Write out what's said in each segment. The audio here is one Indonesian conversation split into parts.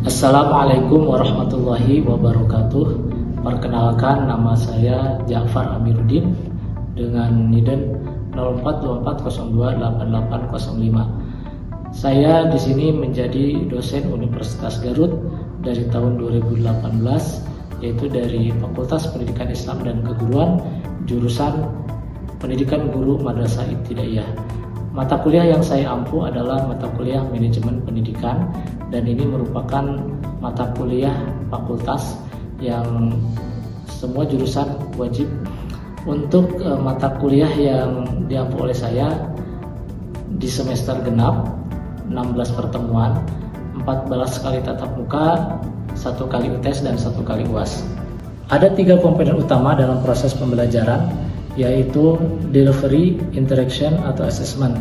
Assalamualaikum warahmatullahi wabarakatuh. Perkenalkan, nama saya Ja'far Amiruddin dengan NIDN 0424028805. Saya di sini menjadi dosen Universitas Garut dari tahun 2018, yaitu dari Fakultas Pendidikan Islam dan Keguruan, jurusan Pendidikan Guru Madrasah Ibtidaiyah. Mata kuliah yang saya ampu adalah mata kuliah Manajemen Pendidikan, dan ini merupakan mata kuliah fakultas yang semua jurusan wajib. Untuk mata kuliah yang diampu oleh saya di semester genap 16 pertemuan, 14 kali tatap muka, 1 kali UTS dan 1 kali UAS. Ada 3 komponen utama dalam proses pembelajaran, yaitu delivery, interaction, atau assessment.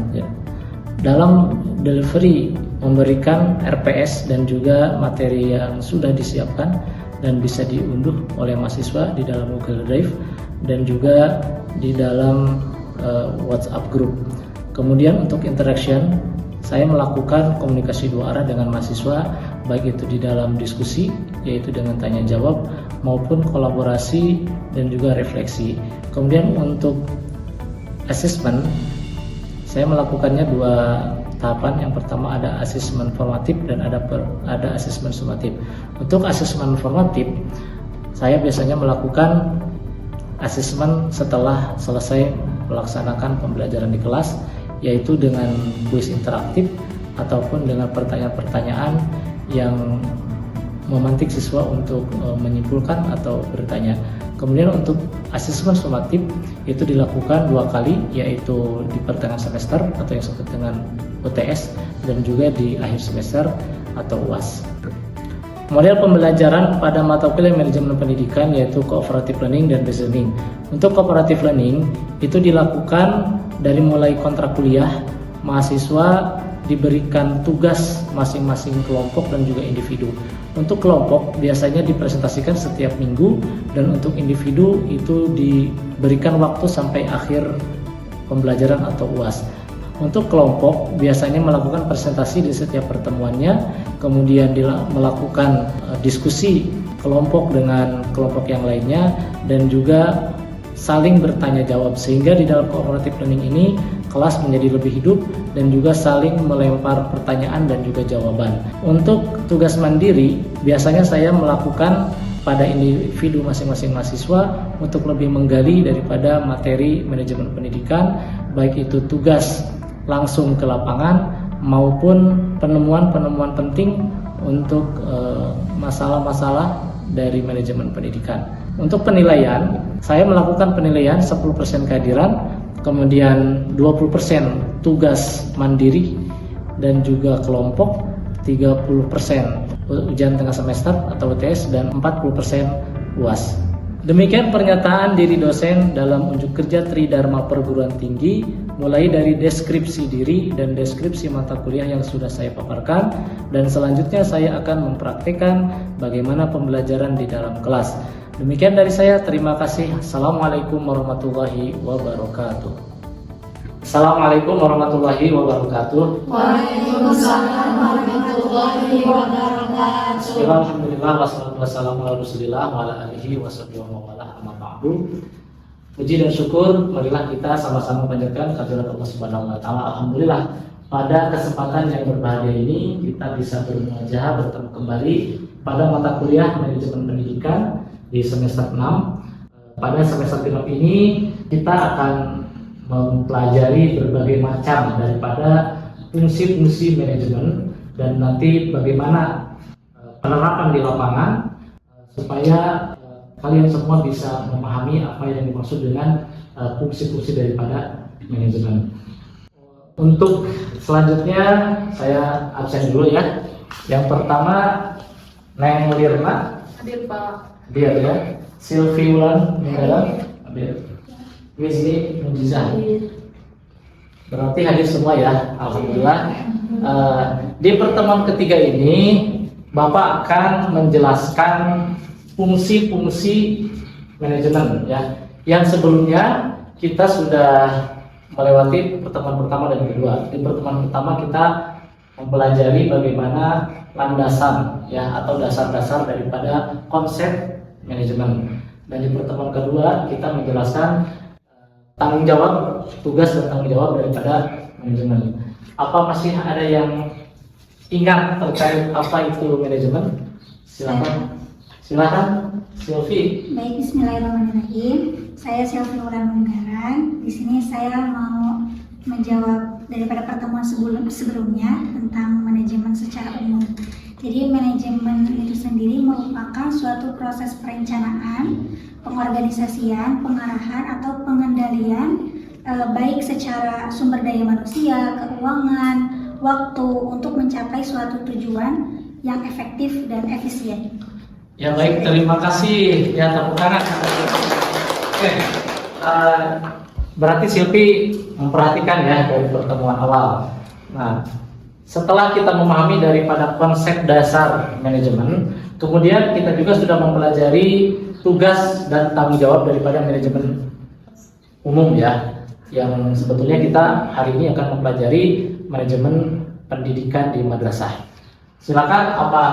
Dalam delivery, memberikan RPS dan juga materi yang sudah disiapkan dan bisa diunduh oleh mahasiswa di dalam Google Drive dan juga di dalam WhatsApp group. Kemudian untuk interaction, saya melakukan komunikasi 2 arah dengan mahasiswa, baik itu di dalam diskusi, yaitu dengan tanya jawab, maupun kolaborasi dan juga refleksi. Kemudian untuk assessment, saya melakukannya 2 tahapan. Yang pertama ada asesmen formatif dan ada asesmen sumatif. Untuk asesmen formatif, saya biasanya melakukan asesmen setelah selesai melaksanakan pembelajaran di kelas, yaitu dengan kuis interaktif ataupun dengan pertanyaan-pertanyaan yang memantik siswa untuk menyimpulkan atau bertanya. Kemudian untuk asesmen sumatif itu dilakukan 2 kali, yaitu di pertengahan semester atau yang disebut dengan UTS, dan juga di akhir semester atau UAS. Model pembelajaran pada mata kuliah manajemen pendidikan yaitu cooperative learning dan based learning. Untuk cooperative learning itu dilakukan dari mulai kontrak kuliah, mahasiswa diberikan tugas masing-masing kelompok dan juga individu. Untuk kelompok biasanya dipresentasikan setiap minggu, dan untuk individu itu diberikan waktu sampai akhir pembelajaran atau UAS. Untuk kelompok biasanya melakukan presentasi di setiap pertemuannya, kemudian melakukan diskusi kelompok dengan kelompok yang lainnya, dan juga saling bertanya jawab, sehingga di dalam cooperative learning ini kelas menjadi lebih hidup dan juga saling melempar pertanyaan dan juga jawaban. Untuk tugas mandiri biasanya saya melakukan pada individu masing-masing mahasiswa untuk lebih menggali daripada materi manajemen pendidikan, baik itu tugas langsung ke lapangan maupun penemuan-penemuan penting untuk masalah-masalah dari manajemen pendidikan. Untuk penilaian, saya melakukan penilaian 10% kehadiran, kemudian 20% tugas mandiri dan juga kelompok, 30% ujian tengah semester atau UTS, dan 40% UAS. Demikian pernyataan diri dosen dalam unjuk kerja Tridharma Perguruan Tinggi, mulai dari deskripsi diri dan deskripsi mata kuliah yang sudah saya paparkan, dan selanjutnya saya akan mempraktikkan bagaimana pembelajaran di dalam kelas. Demikian dari saya, terima kasih. Assalamualaikum warahmatullahi wabarakatuh. Assalamualaikum warahmatullahi wabarakatuh. Waalaikumsalam warahmatullahi wabarakatuh. Alhamdulillah, wassalatu wassalamu ala Rasulillah wa ala alihi washabihi wa wala amma ba'du. Puji dan syukur marilah kita sama-sama panjatkan kehadirat Allah Subhanahu wa taala. Alhamdulillah, pada kesempatan yang berbahagia ini kita bisa bermuajah bertemu kembali pada mata kuliah manajemen pendidikan di semester 6. Pada semester genap ini kita akan mempelajari berbagai macam daripada fungsi-fungsi manajemen dan nanti bagaimana penerapan di lapangan supaya kalian semua bisa memahami apa yang dimaksud dengan fungsi-fungsi daripada manajemen. Untuk selanjutnya saya absen dulu ya. Yang pertama Neng Lirna. Hadir Pak. Dia ya. Silvi Wulan Ninggara. Hadir. Wizli Mujizah. Berarti hadir semua ya. Alhamdulillah. Di pertemuan ketiga ini Bapak akan menjelaskan fungsi-fungsi manajemen ya. Yang sebelumnya kita sudah melewati pertemuan pertama dan kedua. Di pertemuan pertama kita mempelajari bagaimana landasan ya atau dasar-dasar daripada konsep manajemen. Dan di pertemuan kedua kita menjelaskan tanggung jawab, tugas dan tanggung jawab daripada manajemen. Apa masih ada yang ingat terkait apa itu manajemen? Silakan Silvi. Baik, bismillahirrahmanirrahim. Saya Silvi Wulandari. Di sini saya mau menjawab daripada pertemuan sebelumnya tentang manajemen secara umum. Jadi manajemen itu sendiri merupakan suatu proses perencanaan, pengorganisasian, pengarahan atau pengendalian baik secara sumber daya manusia, keuangan, waktu untuk mencapai suatu tujuan yang efektif dan efisien. Ya baik, terima kasih ya, tepuk tangan. Oke, berarti Silvi memperhatikan ya dari pertemuan awal. Nah, setelah kita memahami daripada konsep dasar manajemen, kemudian kita juga sudah mempelajari tugas dan tanggung jawab daripada manajemen umum ya, yang sebetulnya kita hari ini akan mempelajari manajemen pendidikan di madrasah. Silakan, apa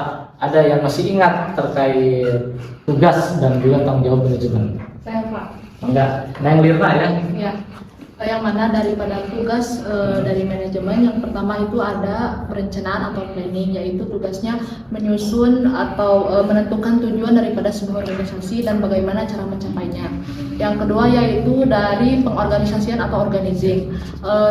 ada yang masih ingat terkait tugas dan juga tanggung jawab manajemen? Saya Pak. Enggak, Neng Lirna ya? Ya. Yang mana daripada tugas dari manajemen, yang pertama itu ada perencanaan atau planning, yaitu tugasnya menyusun atau menentukan tujuan daripada sebuah organisasi dan bagaimana cara mencapainya. Yang kedua yaitu dari pengorganisasian atau organizing.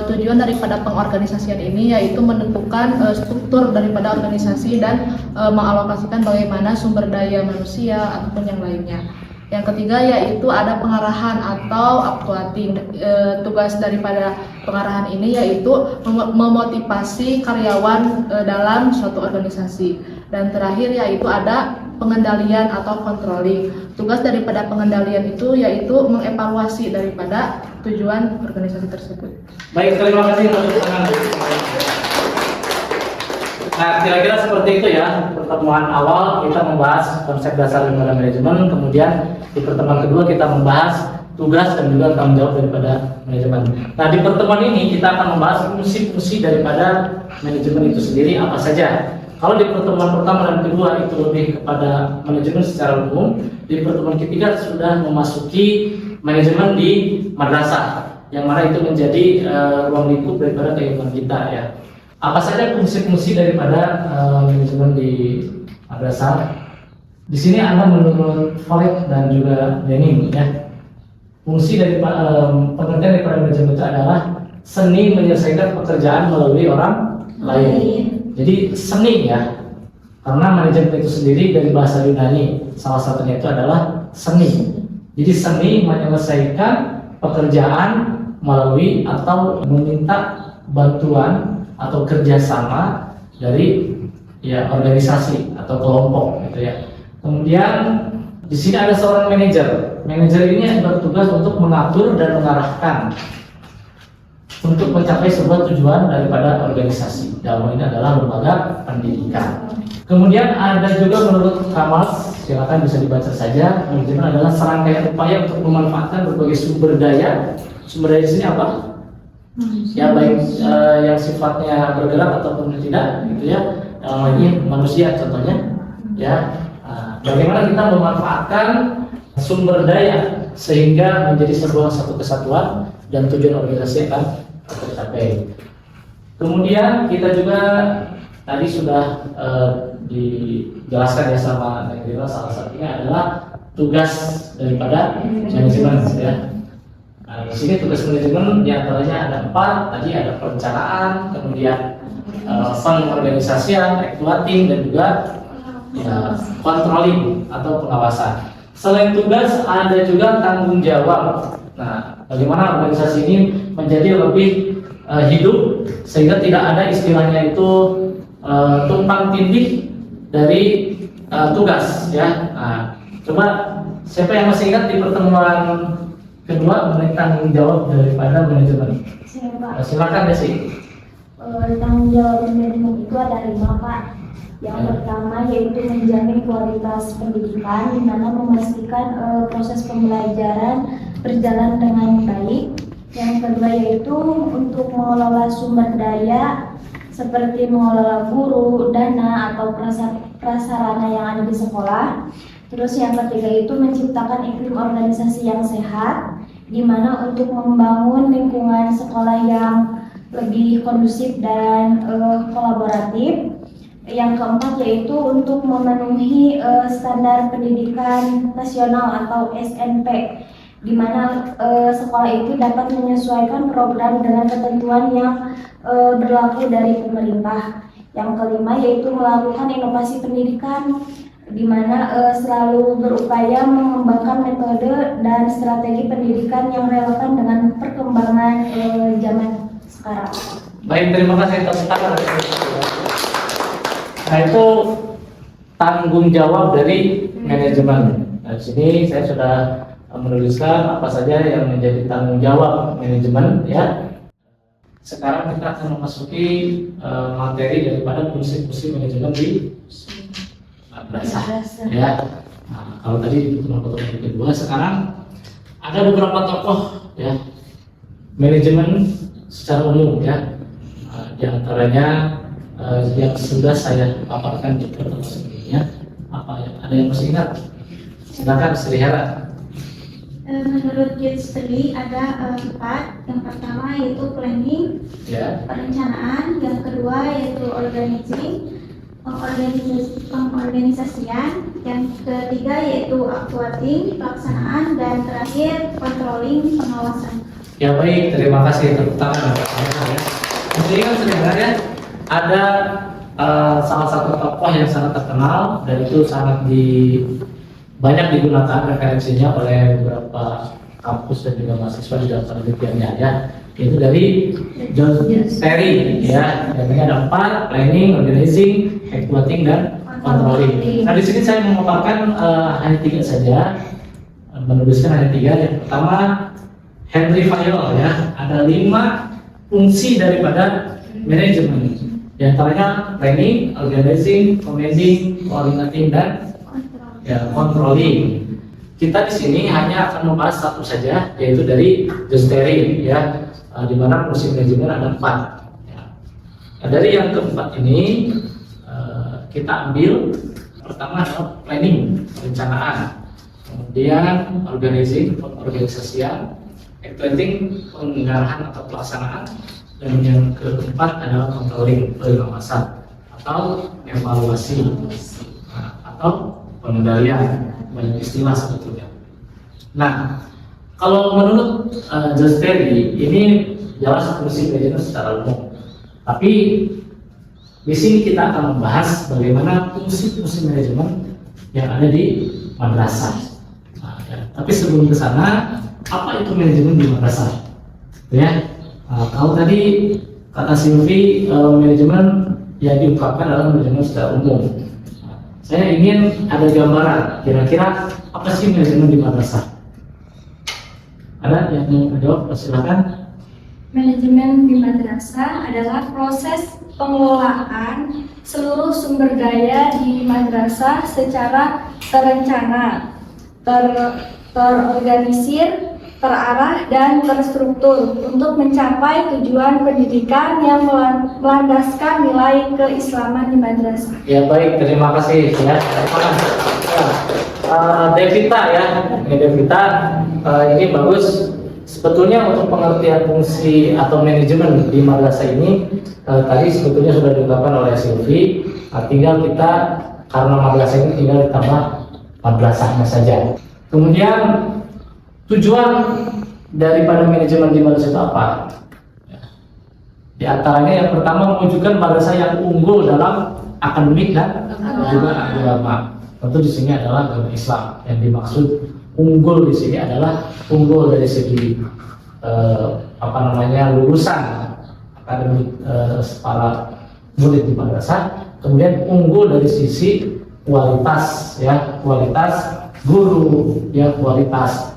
Tujuan daripada pengorganisasian ini yaitu menentukan struktur daripada organisasi dan mengalokasikan bagaimana sumber daya manusia ataupun yang lainnya. Yang ketiga yaitu ada pengarahan atau actuating. Tugas daripada pengarahan ini yaitu memotivasi karyawan dalam suatu organisasi. Dan terakhir yaitu ada pengendalian atau controlling. Tugas daripada pengendalian itu yaitu mengevaluasi daripada tujuan organisasi tersebut. Baik, terima kasih. Nah, kira-kira seperti itu ya, pertemuan awal kita membahas konsep dasar daripada manajemen, kemudian di pertemuan kedua kita membahas tugas dan juga tanggung jawab daripada manajemen. Nah, di pertemuan ini kita akan membahas fungsi-fungsi daripada manajemen itu sendiri apa saja. Kalau di pertemuan pertama dan kedua itu lebih kepada manajemen secara umum, di pertemuan ketiga sudah memasuki manajemen di madrasah, yang mana itu menjadi ruang lingkup daripada kehidupan kita ya. Apa saja fungsi-fungsi daripada manajemen di madrasah? Di sini Anda menurut Khalid dan juga Denny ya. Fungsi dari pengertian daripada manajemen itu adalah seni menyelesaikan pekerjaan melalui orang lain. Jadi seni ya. Karena manajemen itu sendiri dari bahasa Yunani, salah satunya itu adalah seni. Jadi seni menyelesaikan pekerjaan melalui atau meminta bantuan atau kerjasama dari ya organisasi atau kelompok gitu ya. Kemudian di sini ada seorang manajer. Manajer ini bertugas untuk mengatur dan mengarahkan untuk mencapai sebuah tujuan daripada organisasi. Dalam ini adalah lembaga pendidikan. Kemudian ada juga menurut Kamal, silakan bisa dibaca saja. Manajemen adalah serangkaian upaya untuk memanfaatkan berbagai sumber daya. Sumber daya di sini apa? Ya baik yang sifatnya bergerak ataupun tidak gitu ya. Dalam hal ini manusia contohnya ya. Bagaimana kita memanfaatkan sumber daya sehingga menjadi sebuah satu kesatuan dan tujuan organisasi akan tercapai. Kemudian kita juga tadi sudah dijelaskan ya sama Neng, salah satunya adalah tugas daripada manajemen ya. Nah, di sini tugas manajemen diantaranya ada 4, tadi ada perencanaan, kemudian pengorganisasian, actuating, dan juga ya, controlling atau pengawasan. Selain tugas ada juga tanggung jawab. Nah, bagaimana organisasi ini menjadi lebih hidup sehingga tidak ada istilahnya itu tumpang tindih dari tugas ya. Nah, coba siapa yang masih ingat di pertemuan kedua mengenai tanggung jawab daripada manajemen? Silakan Desi. Tanggung jawab manajemen itu ada 5 Pak. Yang pertama yaitu menjamin kualitas pendidikan, di mana memastikan proses pembelajaran berjalan dengan baik. Yang kedua yaitu untuk mengelola sumber daya seperti mengelola guru, dana, atau prasarana yang ada di sekolah. Terus yang ketiga itu menciptakan iklim organisasi yang sehat, di mana untuk membangun lingkungan sekolah yang lebih kondusif dan kolaboratif. Yang keempat yaitu untuk memenuhi standar pendidikan nasional atau SNP, di mana sekolah itu dapat menyesuaikan program dengan ketentuan yang berlaku dari pemerintah. Yang kelima yaitu melakukan inovasi pendidikan, di mana selalu berupaya mengembangkan metode dan strategi pendidikan yang relevan dengan perkembangan zaman sekarang. Baik, terima kasih atas tangan. Nah, itu tanggung jawab dari manajemen. Nah, di sini saya sudah menuliskan apa saja yang menjadi tanggung jawab manajemen, ya. Sekarang kita akan memasuki materi daripada fungsi-fungsi manajemen di madrasah, ya. Nah, kalau tadi itu topik kedua, sekarang ada beberapa tokoh, ya, manajemen secara umum, ya. Di antaranya yang sudah saya paparkan di pertemuan sebelumnya. Apa ya? Ada yang masih ingat? Silakan, Sri Hera. Menurut Gates ada 4. Yang pertama yaitu planning, Ya. perencanaan. Yang kedua yaitu organizing, pengorganisasian. Yang ketiga yaitu actuating, pelaksanaan. Dan terakhir controlling, pengawasan. Ya, baik, terima kasih. Tepuk tangan. Ya. Masih ingat sebenarnya, ya? Ada salah satu tokoh yang sangat terkenal dan itu sangat banyak digunakan referensinya oleh beberapa kampus dan juga mahasiswa di dalam penelitiannya, ya. Itu dari John Terry, ya. Yang ada 4: planning, organizing, actuating, dan controlling. Nah, di sini saya memaparkan hanya 3 saja, menuliskan hanya 3. Yang pertama Henry Fayol, ya. Ada 5 fungsi daripada manajemen. Di antaranya planning, organizing, commanding, coordinating, dan controlling. Kita di sini hanya akan membahas satu saja, yaitu dari John Terry, ya, di mana fungsi manajemen ada 4. Ya. Nah, dari yang keempat ini kita ambil pertama adalah planning, perencanaan, kemudian organizing, organisasian, actuating, penggarahan atau pelaksanaan, dan yang keempat adalah controlling, pengawasan atau evaluasi, atau pengendalian. Banyak istilah sebetulnya. Nah, kalau menurut John Terry ini jelas fungsi manajemen secara umum. Tapi di sini kita akan membahas bagaimana fungsi-fungsi manajemen yang ada di madrasah. Nah, ya. Tapi sebelum ke sana, apa itu manajemen di madrasah? Ya. Kalau tadi kata Silvi, manajemen yang diungkapkan adalah manajemen secara umum. Saya ingin ada gambaran, kira-kira apa sih manajemen di madrasah? Ada yang mau menjawab? Silakan. Manajemen di madrasah adalah proses pengelolaan seluruh sumber daya di madrasah secara terencana, terorganisir, terarah, dan terstruktur untuk mencapai tujuan pendidikan yang melandaskan nilai keislaman di madrasah. Ya, baik, terima kasih, ya. Devita, ya, ini Devita, ini bagus. Sebetulnya untuk pengertian fungsi atau manajemen di madrasah ini tadi sebetulnya sudah diungkapkan oleh Silvi. Tinggal kita, karena madrasah ini tinggal ditambah madrasahnya saja. Kemudian tujuan daripada manajemen di madrasah itu apa? Di antaranya yang pertama mewujudkan madrasah yang unggul dalam akademik dan juga agama. Tentu di sini adalah agama Islam. Yang dimaksud unggul di sini adalah unggul dari segi lulusan akademik para murid di madrasah. Kemudian unggul dari sisi kualitas, ya, kualitas guru, ya, kualitas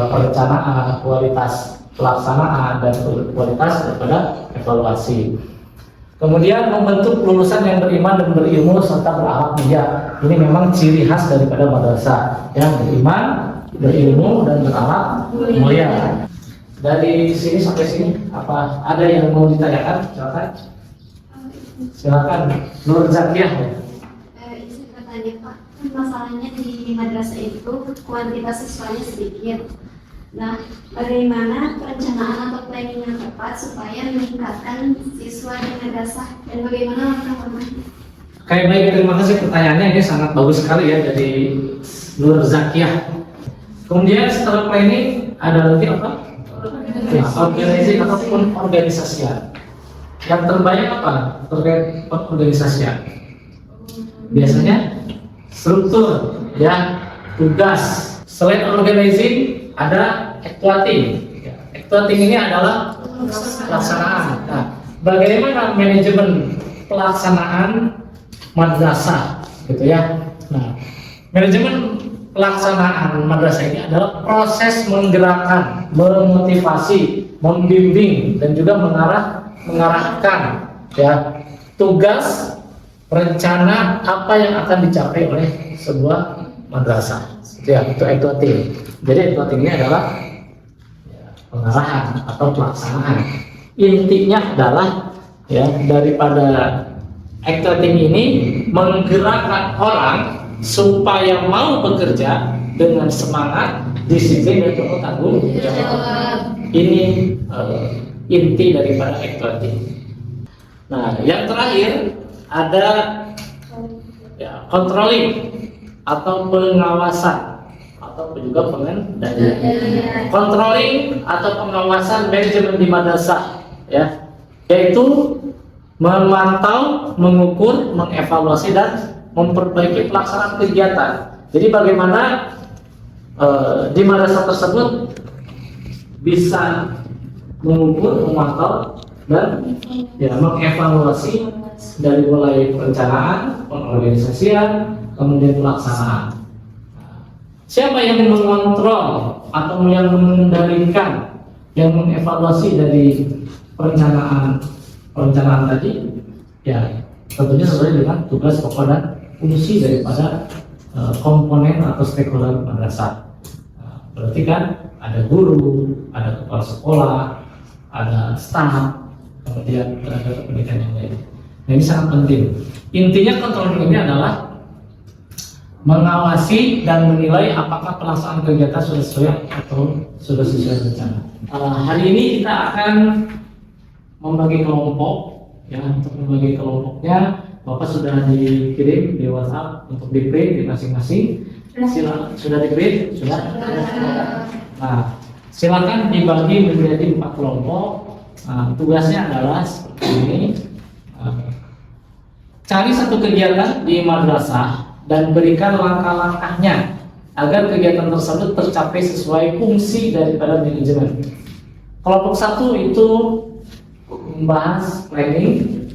perencanaan, kualitas pelaksanaan, dan kualitas daripada evaluasi. Kemudian membentuk lulusan yang beriman dan berilmu serta berakhlak mulia. Ini memang ciri khas daripada madrasah, yang beriman, berilmu, dan berakhlak mulia. Dari sini sampai sini, apa ada yang mau ditanyakan? Silakan. Silakan Nur Zakiah. Izin bertanya Pak, kan masalahnya di madrasah itu kuantitas siswanya sedikit. Nah, bagaimana perencanaan atau planning yang tepat supaya meningkatkan siswa di madrasah dan bagaimana langkah-langkahnya? Oke, baik, terima kasih pertanyaannya, ini sangat bagus sekali ya dari Nur Zakiah. Kemudian setelah planning ada lagi apa? Ya, organizing ataupun organisasian. Yang terbanyak apa terkait organisasian? Biasanya struktur, ya, tugas. Selain organizing ada actuating. Ya, actuating ini adalah pelaksanaan. Nah, bagaimana manajemen pelaksanaan madrasah, gitu ya. Nah, manajemen pelaksanaan madrasah ini adalah proses menggerakkan, memotivasi, membimbing, dan juga mengarahkan, ya, tugas, rencana apa yang akan dicapai oleh sebuah madrasah. Ya, itu actuating. Jadi actuating ini adalah pengarahan atau pelaksanaan. Intinya adalah ya daripada actuating ini menggerakkan orang supaya mau bekerja dengan semangat, disiplin dan penuh tanggung jawab. Ini inti daripada actuating. Nah, yang terakhir ada ya, controlling atau pengawasan atau juga pengendalian. Controlling atau pengawasan manajemen di madrasah, ya, yaitu memantau, mengukur, mengevaluasi dan memperbaiki pelaksanaan kegiatan. Jadi bagaimana di madrasah tersebut bisa mengukur, memantau dan ya mengevaluasi dari mulai perencanaan, pengorganisasian, kemudian pelaksanaan. Siapa yang mengontrol atau yang mengendalikan, yang mengevaluasi dari perencanaan tadi? Ya, tentunya sesuai dengan tugas pokok dan fungsi daripada komponen atau stakeholder madrasah. Berarti kan ada guru, ada kepala sekolah, ada staf, kemudian tenaga pendidikan yang lain. Nah, ini sangat penting. Intinya controlling ini adalah mengawasi dan menilai apakah pelaksanaan kegiatan sudah sesuai atau sudah sesuai rencana. Hari ini kita akan membagi kelompok, ya. Untuk membagi kelompoknya, Bapak sudah dikirim di WhatsApp untuk di-print di masing-masing. Sudah di-print? Sudah. Nah, silakan dibagi menjadi 4 kelompok. Tugasnya adalah seperti ini. Cari satu kegiatan di madrasah dan berikan langkah-langkahnya agar kegiatan tersebut tercapai sesuai fungsi daripada manajemen. Kelompok 1 itu membahas planning,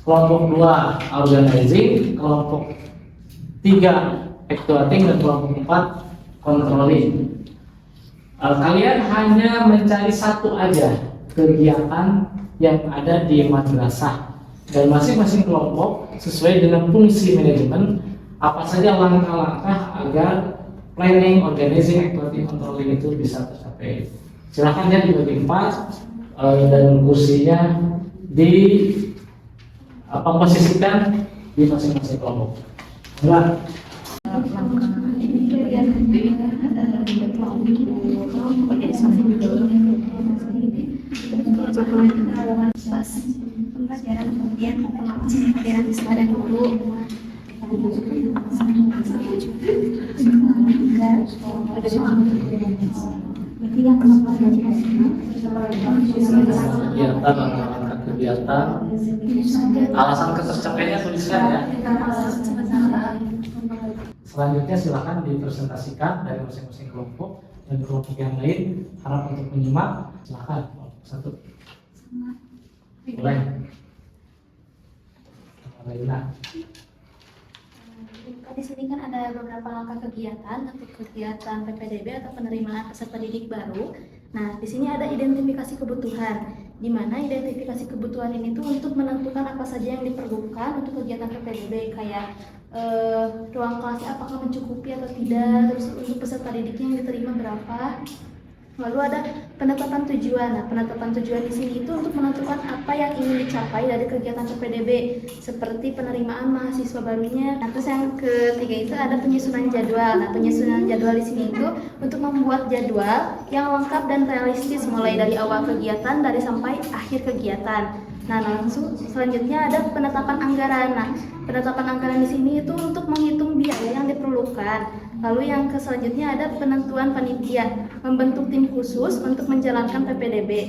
kelompok 2 organizing, kelompok 3 actuating, dan kelompok 4 controlling. Kalian hanya mencari satu aja kegiatan yang ada di madrasah dan masing-masing kelompok sesuai dengan fungsi manajemen apa saja langkah-langkah agar planning, organizing, actuating, controlling itu bisa tercapai. Silahkan ya dibagi 4 dan kursinya di posisikan di masing-masing kelompok. Enggak. Pembelajaran, kemudian pengawasan kehadiran siswa dan guru. Kegiatan, alasan ketercapaiannya tuliskan ya. Selanjutnya silakan dipresentasikan dari masing-masing kelompok dan kelompok yang lain harap untuk menyimak. Silakan satu. Boleh. Di sini kan ada beberapa langkah kegiatan untuk kegiatan PPDB atau penerimaan peserta didik baru. Nah, di sini ada identifikasi kebutuhan, di mana identifikasi kebutuhan ini tuh untuk menentukan apa saja yang diperlukan untuk kegiatan PPDB, kayak ruang kelasnya apakah mencukupi atau tidak, terus untuk peserta didiknya yang diterima berapa. Lalu ada penetapan tujuan. Nah, penetapan tujuan di sini itu untuk menentukan apa yang ingin dicapai dari kegiatan PPDB, seperti penerimaan mahasiswa barunya. Nah, terus yang ketiga itu ada penyusunan jadwal. Nah, penyusunan jadwal di sini itu untuk membuat jadwal yang lengkap dan realistis mulai dari awal kegiatan dari sampai akhir kegiatan. Nah, langsung selanjutnya ada penetapan anggaran. Nah, penetapan anggaran di sini itu untuk menghitung biaya yang diperlukan. Lalu yang selanjutnya ada penentuan panitia, membentuk tim khusus untuk menjalankan PPDB.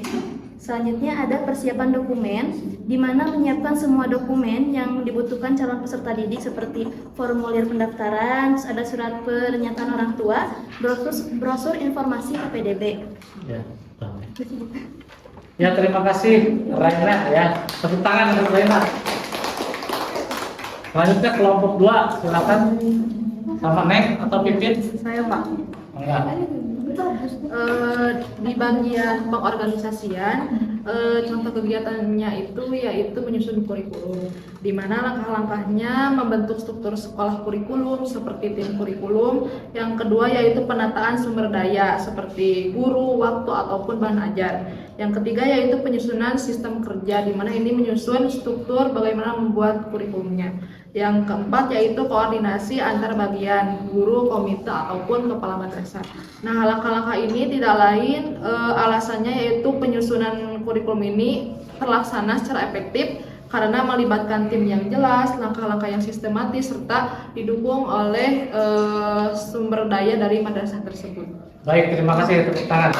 Selanjutnya ada persiapan dokumen, di mana menyiapkan semua dokumen yang dibutuhkan calon peserta didik seperti formulir pendaftaran, ada surat pernyataan orang tua, brosur informasi PPDB. Ya, ya terima kasih Raina ya. Tepuk tangan untuk Raina. Selanjutnya kelompok 2, silakan. Sama Neng atau Pipin? Saya Pak. Enggak. Di bagian pengorganisasian, contoh kegiatannya itu yaitu menyusun kurikulum, di mana langkah-langkahnya membentuk struktur sekolah kurikulum seperti tim kurikulum. Yang kedua yaitu penataan sumber daya seperti guru, waktu ataupun bahan ajar. Yang ketiga yaitu penyusunan sistem kerja, di mana ini menyusun struktur bagaimana membuat kurikulumnya. Yang keempat yaitu koordinasi antar bagian guru, komite ataupun kepala madrasah. Nah, langkah-langkah ini tidak lain alasannya yaitu penyusunan kurikulum ini terlaksana secara efektif karena melibatkan tim yang jelas, langkah-langkah yang sistematis serta didukung oleh sumber daya dari madrasah tersebut. Baik, terima kasih. Tepuk tangan.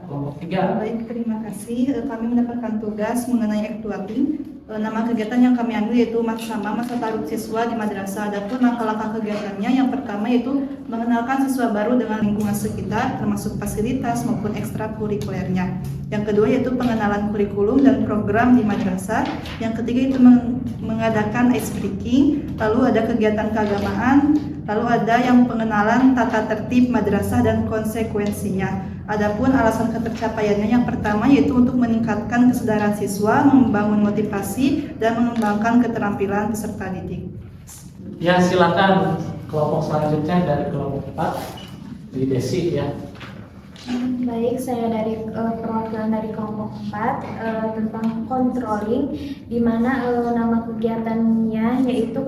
Kelompok 3. Baik, terima kasih. Kami mendapatkan tugas mengenai actuating. Nama kegiatan yang kami ambil yaitu Maksama, masa taruh siswa di madrasah. Adapun langkah-langkah kegiatannya yang pertama yaitu mengenalkan siswa baru dengan lingkungan sekitar, termasuk fasilitas maupun ekstrakurikulernya. Yang kedua yaitu pengenalan kurikulum dan program di madrasah. Yang ketiga itu mengadakan ice breaking. Lalu ada kegiatan keagamaan. Lalu ada yang pengenalan tata tertib madrasah dan konsekuensinya. Adapun alasan ketercapaiannya yang pertama yaitu untuk meningkatkan kesadaran siswa, membangun motivasi, dan mengembangkan keterampilan peserta didik. Ya, silakan kelompok selanjutnya dari kelompok 4, di Desi ya. Baik, saya dari perwakilan dari kelompok 4 tentang controlling, di mana nama kegiatannya yaitu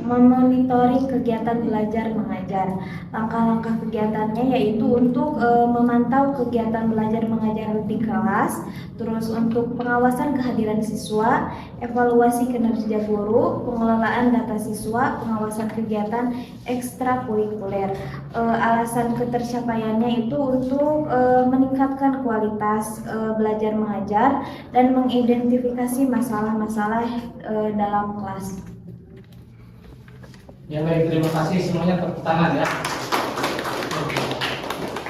memonitoring kegiatan belajar mengajar. Langkah-langkah kegiatannya yaitu untuk memantau kegiatan belajar mengajar di kelas, terus untuk pengawasan kehadiran siswa, evaluasi kinerja guru, pengelolaan data siswa, pengawasan kegiatan ekstrakurikuler. Alasan ketercapaiannya itu untuk meningkatkan kualitas belajar mengajar dan mengidentifikasi masalah-masalah dalam kelas. Ya baik, terima kasih semuanya, tepuk tangan ya.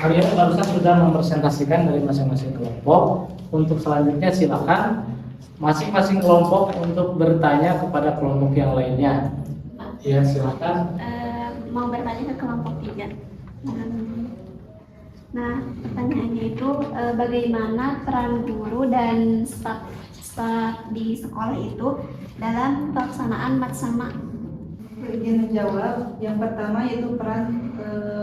Kalian barusan sudah mempresentasikan dari masing-masing kelompok. Untuk selanjutnya silakan masing-masing kelompok untuk bertanya kepada kelompok yang lainnya. Ya silakan. Mau bertanya ke kelompok 3. Nah, pertanyaannya itu bagaimana peran guru dan staf di sekolah itu dalam pelaksanaan maksama? Izin menjawab. Yang pertama yaitu peran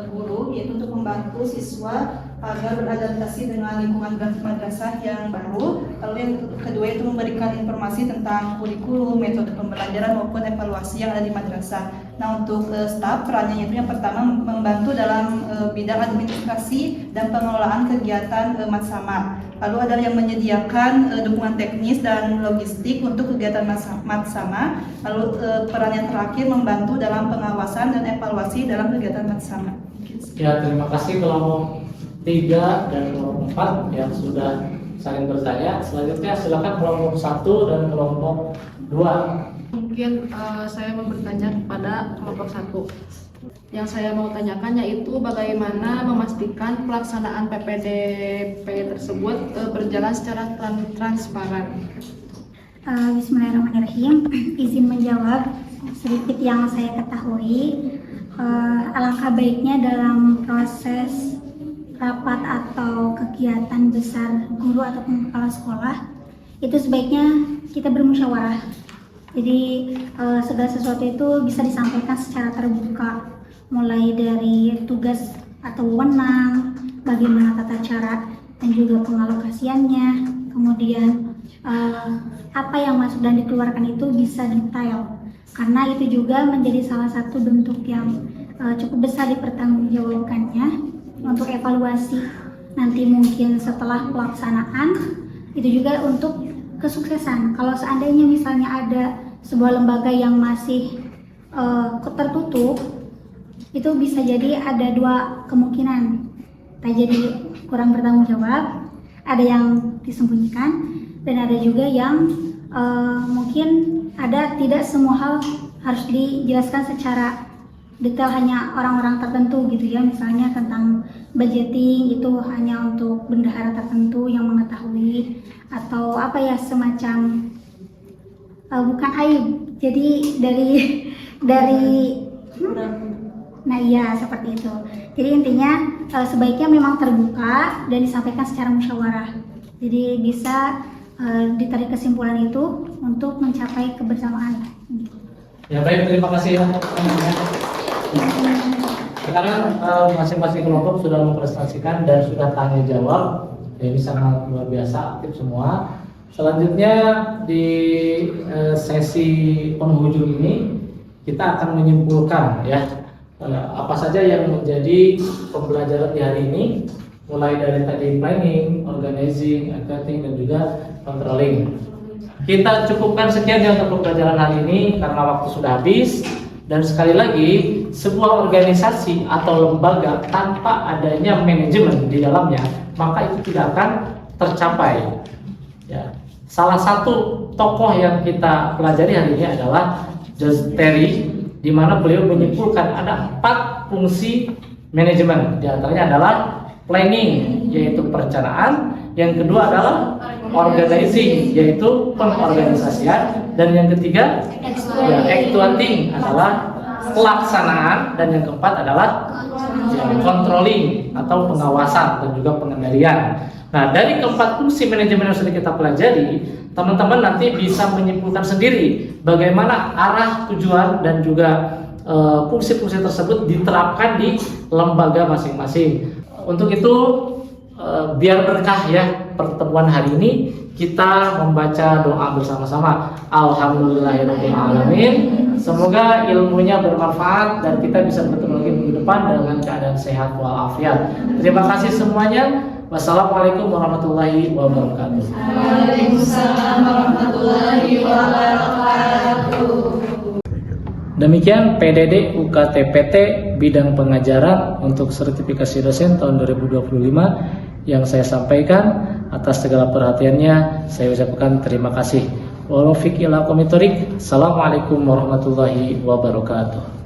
guru, yaitu untuk membantu siswa agar beradaptasi dengan lingkungan madrasah yang baru. Lalu yang kedua itu memberikan informasi tentang kurikulum, metode pembelajaran maupun evaluasi yang ada di madrasah. Nah, untuk staf perannya itu yang pertama membantu dalam bidang administrasi dan pengelolaan kegiatan maksama. Lalu ada yang menyediakan dukungan teknis dan logistik untuk kegiatan maksama. Lalu peran yang terakhir membantu dalam pengawasan dan evaluasi dalam kegiatan maksama. Ya, terima kasih kelompok 3 dan kelompok 4 yang sudah saling bertanya. Selanjutnya silakan kelompok 1 dan kelompok 2. Mungkin saya mau bertanya kepada kelompok 1. Yang saya mau tanyakan yaitu bagaimana memastikan pelaksanaan PPDB tersebut berjalan secara transparan. Bismillahirrahmanirrahim. Izin menjawab sedikit yang saya ketahui. Alangkah baiknya dalam proses rapat atau kegiatan besar guru ataupun kepala sekolah itu sebaiknya kita bermusyawarah. Jadi segala sesuatu itu bisa disampaikan secara terbuka, mulai dari tugas atau wewenang, bagaimana tata cara dan juga pengalokasiannya, kemudian apa yang masuk dan dikeluarkan itu bisa detail, karena itu juga menjadi salah satu bentuk yang cukup besar dipertanggungjawabkannya untuk evaluasi nanti mungkin setelah pelaksanaan, itu juga untuk kesuksesan. Kalau seandainya misalnya ada sebuah lembaga yang masih tertutup, itu bisa jadi ada dua kemungkinan. Jadi kurang bertanggung jawab, ada yang disembunyikan, dan ada juga yang mungkin ada tidak semua hal harus dijelaskan secara detail hanya orang-orang tertentu gitu ya. Misalnya tentang budgeting itu hanya untuk bendahara tertentu yang mengetahui, atau apa ya, semacam bukan aib. Jadi dari nah iya seperti itu. Jadi intinya sebaiknya memang terbuka dan disampaikan secara musyawarah. Jadi bisa ditarik kesimpulan itu untuk mencapai kebersamaan. Ya baik, terima kasih ya. Sekarang masing-masing kelompok sudah mempresentasikan dan sudah tanya jawab. Ini sangat luar biasa, aktif semua. Selanjutnya di sesi penghujung ini kita akan menyimpulkan ya apa saja yang menjadi pembelajaran di hari ini, mulai dari tadi planning, organizing, accounting, dan juga controlling. Kita cukupkan sekian ya untuk pembelajaran hari ini karena waktu sudah habis. Dan sekali lagi, sebuah organisasi atau lembaga tanpa adanya manajemen di dalamnya, maka itu tidak akan tercapai. Ya. Salah satu tokoh yang kita pelajari hari ini adalah George Terry, di mana beliau menyimpulkan ada 4 fungsi manajemen. Di antaranya adalah planning, yaitu perencanaan. Yang kedua adalah organizing, yaitu pengorganisasian. Dan yang ketiga, actuating adalah pelaksanaan. Dan yang keempat adalah controlling atau pengawasan dan juga pengendalian. Nah, dari keempat fungsi manajemen yang sudah kita pelajari, teman-teman nanti bisa menyimpulkan sendiri bagaimana arah tujuan dan juga fungsi-fungsi tersebut diterapkan di lembaga masing-masing. Untuk itu, biar berkah ya pertemuan hari ini, kita membaca doa bersama-sama. Alhamdulillahirabbil alamin. Semoga ilmunya bermanfaat dan kita bisa bertemu lagi minggu depan dengan keadaan sehat walafiat. Terima kasih semuanya. Wassalamualaikum warahmatullahi wabarakatuh. Waalaikumsalam warahmatullahi wabarakatuh. Demikian PDD UKTPT bidang pengajaran untuk sertifikasi dosen tahun 2025 yang saya sampaikan. Atas segala perhatiannya saya ucapkan terima kasih. Assalamualaikum warahmatullahi wabarakatuh.